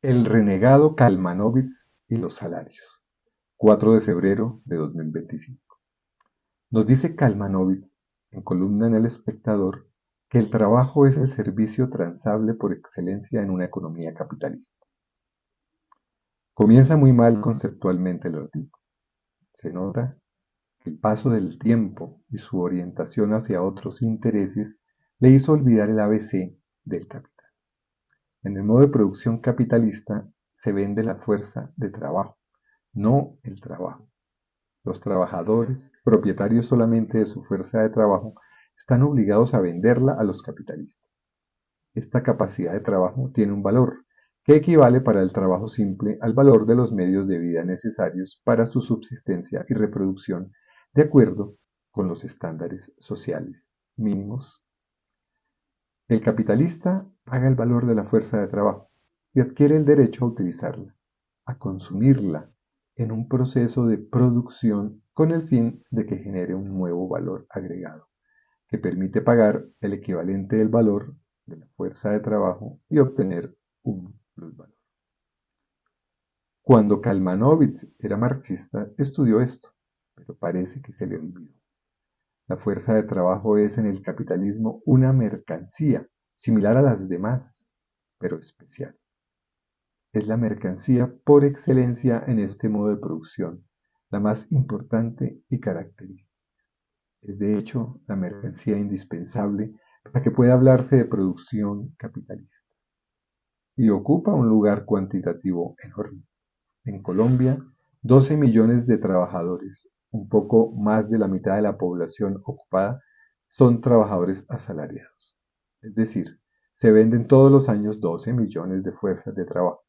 El renegado Kalmanovitz y los salarios. 4 de febrero de 2025. Nos dice Kalmanovitz, en columna en El Espectador, que el trabajo es el servicio transable por excelencia en una economía capitalista. Comienza muy mal conceptualmente el artículo. Se nota que el paso del tiempo y su orientación hacia otros intereses le hizo olvidar el ABC del capital. En el modo de producción capitalista se vende la fuerza de trabajo, no el trabajo. Los trabajadores, propietarios solamente de su fuerza de trabajo, están obligados a venderla a los capitalistas. Esta capacidad de trabajo tiene un valor que equivale para el trabajo simple al valor de los medios de vida necesarios para su subsistencia y reproducción de acuerdo con los estándares sociales mínimos. El capitalista paga el valor de la fuerza de trabajo y adquiere el derecho a utilizarla, a consumirla en un proceso de producción con el fin de que genere un nuevo valor agregado, que permite pagar el equivalente del valor de la fuerza de trabajo y obtener un plusvalor. Cuando Kalmanovitz era marxista, estudió esto, pero parece que se le olvidó. La fuerza de trabajo es en el capitalismo una mercancía, similar a las demás, pero especial. Es la mercancía por excelencia en este modo de producción, la más importante y característica. Es de hecho la mercancía indispensable para que pueda hablarse de producción capitalista. Y ocupa un lugar cuantitativo enorme. En Colombia, 12 millones de trabajadores, un poco más de la mitad de la población ocupada, son trabajadores asalariados. Es decir, se venden todos los años 12 millones de fuerzas de trabajo.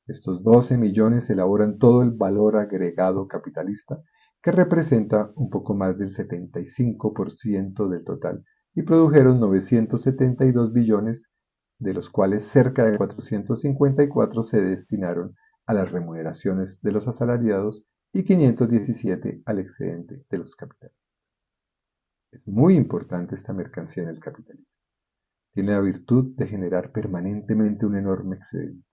Estos 12 millones elaboran todo el valor agregado capitalista, que representa un poco más del 75% del total, y produjeron 972 billones, de los cuales cerca de 454 se destinaron a las remuneraciones de los asalariados y 517 al excedente de los capitales. Es muy importante esta mercancía en el capitalismo. Tiene la virtud de generar permanentemente un enorme excedente.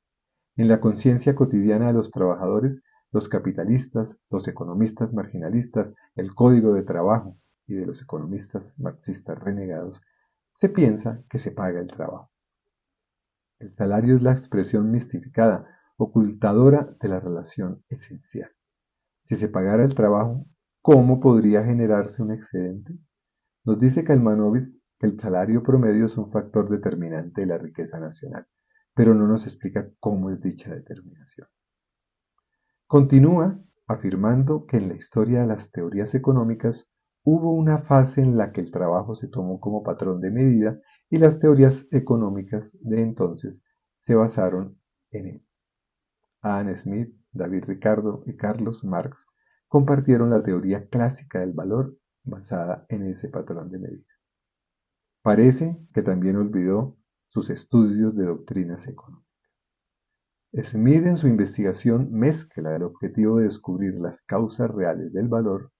En la conciencia cotidiana de los trabajadores, los capitalistas, los economistas marginalistas, el código de trabajo y de los economistas marxistas renegados, se piensa que se paga el trabajo. El salario es la expresión mistificada, ocultadora de la relación esencial. Si se pagara el trabajo, ¿cómo podría generarse un excedente? Nos dice Kalmanovitz que el salario promedio es un factor determinante de la riqueza nacional, pero no nos explica cómo es dicha determinación. Continúa afirmando que en la historia de las teorías económicas hubo una fase en la que el trabajo se tomó como patrón de medida y las teorías económicas de entonces se basaron en él. Adam Smith, David Ricardo y Carlos Marx compartieron la teoría clásica del valor basada en ese patrón de medida. Parece que también olvidó sus estudios de doctrinas económicas. Smith en su investigación mezcla el objetivo de descubrir las causas reales del valor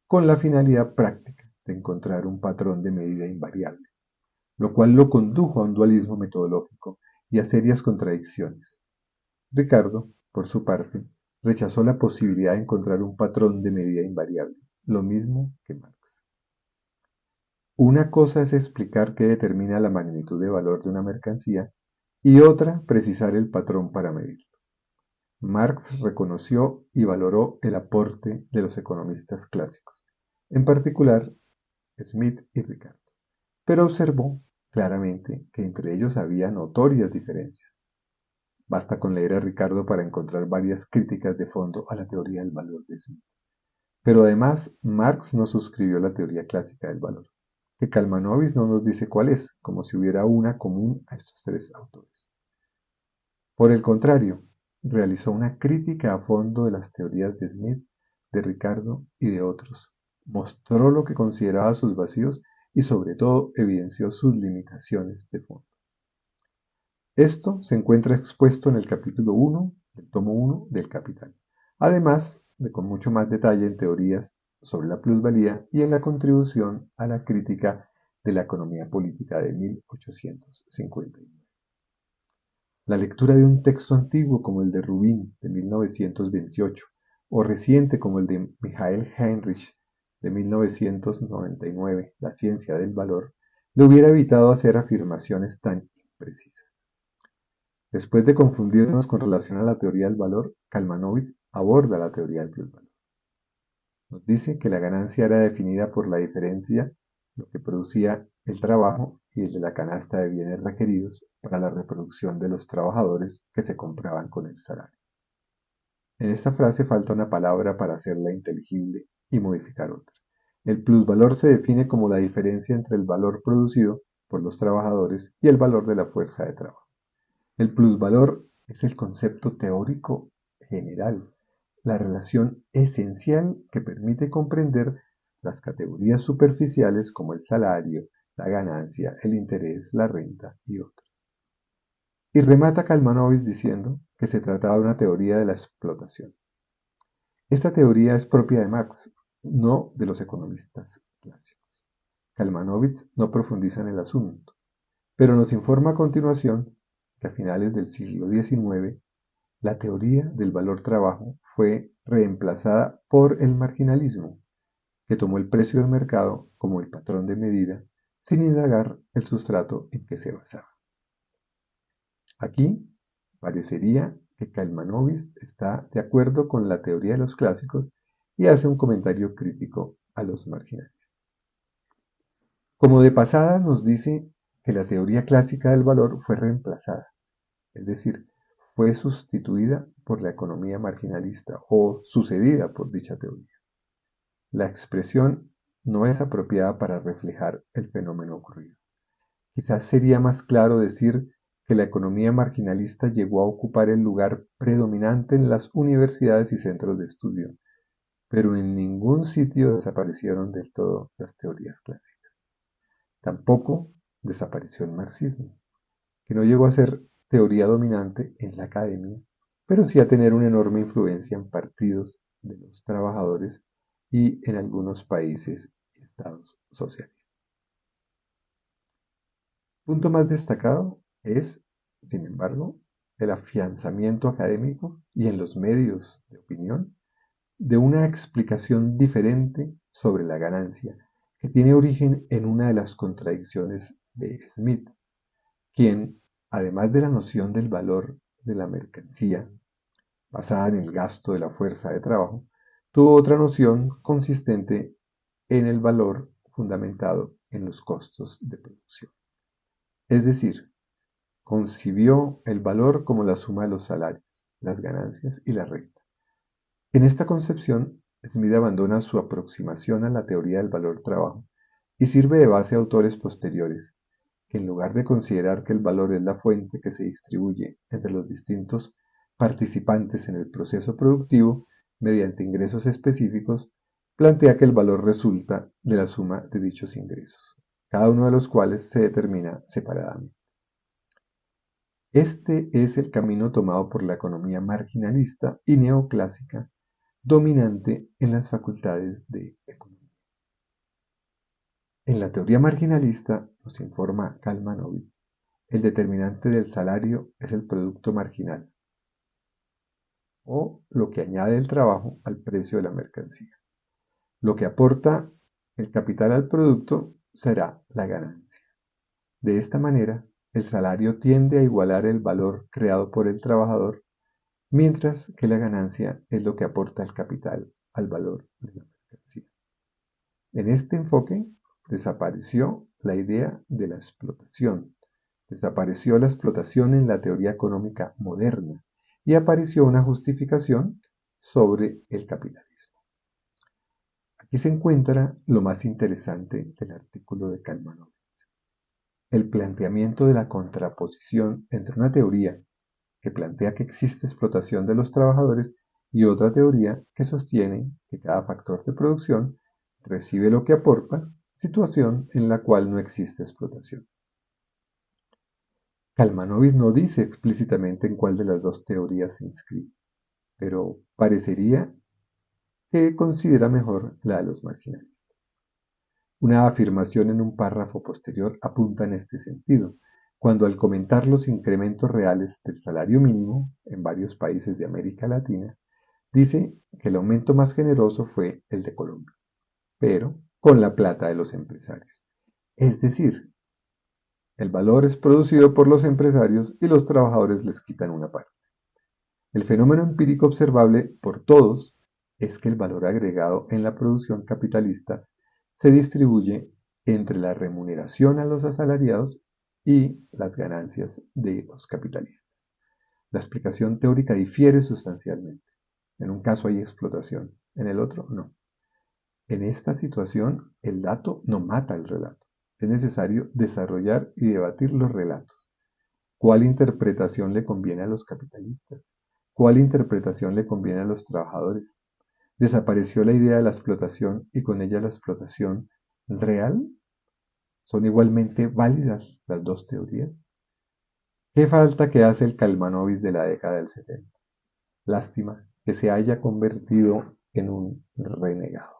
con la finalidad práctica de encontrar un patrón de medida invariable, lo cual lo condujo a un dualismo metodológico y a serias contradicciones. Ricardo, por su parte, rechazó la posibilidad de encontrar un patrón de medida invariable, lo mismo que Marx. Una cosa es explicar qué determina la magnitud de valor de una mercancía y otra precisar el patrón para medirlo. Marx reconoció y valoró el aporte de los economistas clásicos, en particular Smith y Ricardo, pero observó claramente que entre ellos había notorias diferencias. Basta con leer a Ricardo para encontrar varias críticas de fondo a la teoría del valor de Smith. Pero además, Marx no suscribió la teoría clásica del valor, que Kalmanovitz no nos dice cuál es, como si hubiera una común a estos tres autores. Por el contrario, realizó una crítica a fondo de las teorías de Smith, de Ricardo y de otros. Mostró lo que consideraba sus vacíos y sobre todo evidenció sus limitaciones de fondo. Esto se encuentra expuesto en el capítulo 1 del tomo 1 del Capital, además de con mucho más detalle en teorías sobre la plusvalía y en la contribución a la crítica de la economía política de 1859. La lectura de un texto antiguo como el de Rubin de 1928 o reciente como el de Michael Heinrich de 1999, La ciencia del valor, le hubiera evitado hacer afirmaciones tan imprecisas. Después de confundirnos con relación a la teoría del valor, Kalmanovitz aborda la teoría del plusvalor. Nos dice que la ganancia era definida por la diferencia, lo que producía el trabajo y el de la canasta de bienes requeridos para la reproducción de los trabajadores que se compraban con el salario. En esta frase falta una palabra para hacerla inteligible y modificar otra. El plusvalor se define como la diferencia entre el valor producido por los trabajadores y el valor de la fuerza de trabajo. El plusvalor es el concepto teórico general, la relación esencial que permite comprender las categorías superficiales como el salario, la ganancia, el interés, la renta y otros. Y remata Kalmanovitz diciendo que se trataba de una teoría de la explotación. Esta teoría es propia de Marx, no de los economistas clásicos. Kalmanovitz no profundiza en el asunto, pero nos informa a continuación que a finales del siglo XIX la teoría del valor trabajo fue reemplazada por el marginalismo, que tomó el precio del mercado como el patrón de medida sin indagar el sustrato en que se basaba. Aquí parecería que Kalmanovitz está de acuerdo con la teoría de los clásicos y hace un comentario crítico a los marginalistas. Como de pasada nos dice que la teoría clásica del valor fue reemplazada, es decir, fue sustituida por la economía marginalista o sucedida por dicha teoría. La expresión no es apropiada para reflejar el fenómeno ocurrido. Quizás sería más claro decir que la economía marginalista llegó a ocupar el lugar predominante en las universidades y centros de estudio, pero en ningún sitio desaparecieron del todo las teorías clásicas. Tampoco desapareció el marxismo, que no llegó a ser teoría dominante en la academia, pero sí a tener una enorme influencia en partidos de los trabajadores y en algunos países y estados socialistas. Punto más destacado es, sin embargo, el afianzamiento académico y en los medios de opinión de una explicación diferente sobre la ganancia, que tiene origen en una de las contradicciones de Smith, quien, además de la noción del valor de la mercancía, basada en el gasto de la fuerza de trabajo, tuvo otra noción consistente en el valor fundamentado en los costos de producción. Es decir, concibió el valor como la suma de los salarios, las ganancias y la renta. En esta concepción, Smith abandona su aproximación a la teoría del valor trabajo y sirve de base a autores posteriores, que en lugar de considerar que el valor es la fuente que se distribuye entre los distintos participantes en el proceso productivo mediante ingresos específicos, plantea que el valor resulta de la suma de dichos ingresos, cada uno de los cuales se determina separadamente. Este es el camino tomado por la economía marginalista y neoclásica dominante en las facultades de economía. En la teoría marginalista, nos informa Kalmanovitz, el determinante del salario es el producto marginal, o lo que añade el trabajo al precio de la mercancía. Lo que aporta el capital al producto será la ganancia. De esta manera, el salario tiende a igualar el valor creado por el trabajador, mientras que la ganancia es lo que aporta el capital al valor de la mercancía. En este enfoque desapareció la idea de la explotación, desapareció la explotación en la teoría económica moderna y apareció una justificación sobre el capitalismo. Aquí se encuentra lo más interesante del artículo de Kalmanovitz, el planteamiento de la contraposición entre una teoría que plantea que existe explotación de los trabajadores y otra teoría que sostiene que cada factor de producción recibe lo que aporta, situación en la cual no existe explotación. Kalmanovitz no dice explícitamente en cuál de las dos teorías se inscribe, pero parecería que considera mejor la de los marginalistas. Una afirmación en un párrafo posterior apunta en este sentido, cuando al comentar los incrementos reales del salario mínimo en varios países de América Latina, dice que el aumento más generoso fue el de Colombia, pero con la plata de los empresarios. Es decir, el valor es producido por los empresarios y los trabajadores les quitan una parte. El fenómeno empírico observable por todos es que el valor agregado en la producción capitalista se distribuye entre la remuneración a los asalariados y las ganancias de los capitalistas. La explicación teórica difiere sustancialmente. En un caso hay explotación, en el otro no. En esta situación, el dato no mata el relato. Es necesario desarrollar y debatir los relatos. ¿Cuál interpretación le conviene a los capitalistas? ¿Cuál interpretación le conviene a los trabajadores? ¿Desapareció la idea de la explotación y con ella la explotación real? ¿Son igualmente válidas las dos teorías? ¿Qué falta que hace el Kalmanovic de la década del 70? Lástima que se haya convertido en un renegado.